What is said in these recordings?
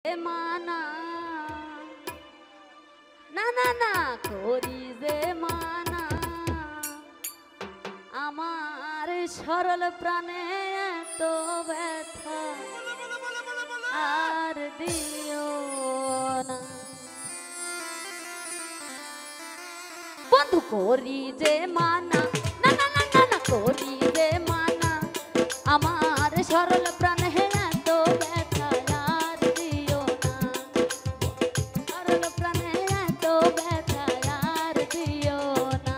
মানা না না না করি যে মানা আমার সরল প্রাণে এত ব্যথা আর দিও না বন্ধু করি যে মানা না না না না না করি যে মানা আমার সরল প্রাণে এত ব্যথা আর দিও না সরল প্রাণে এত ব্যথা আর দিও না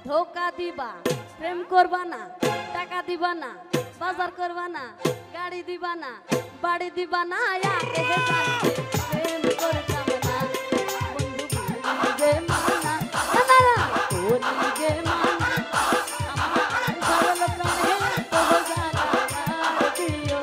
ধোকা দিবা প্রেম করবা না টাকা দিবা না বাজার করবা না গাড়ি দিবা না বাড়ি দিবা না প্রেম করতাম না বন্ধু যে মানা না না করি যে মানা আমার সরল প্রাণে তো জানা দিও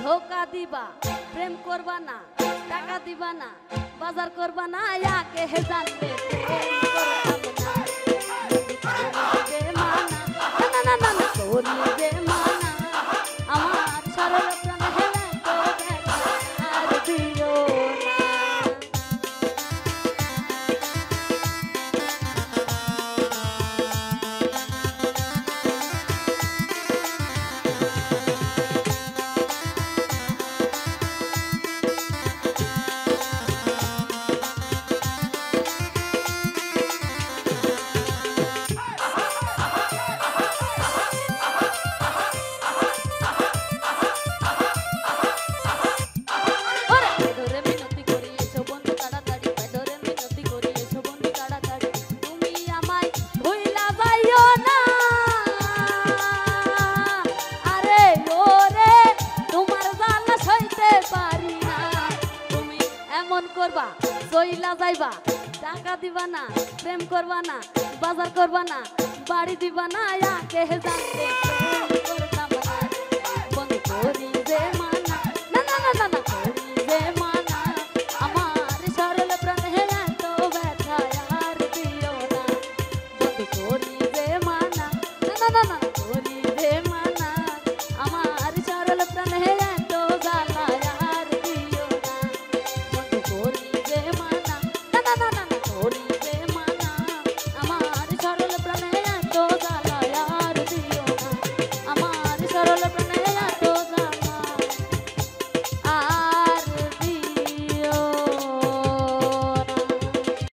ধোকা দিবা প্রেম করবা না টাকা দিবা না বাজার করবা না ইয়াকে হে জানবে প্রেম করতাম না না না না না করি যে মানা আমার সরল প্রাণে হেলে তো ব্যথা আর দিও না করবা সইলা যাইবা টাকা দিবা না প্রেম করবা না বাজার করবা না বাড়ি দিবা না ইয়াকে জানতে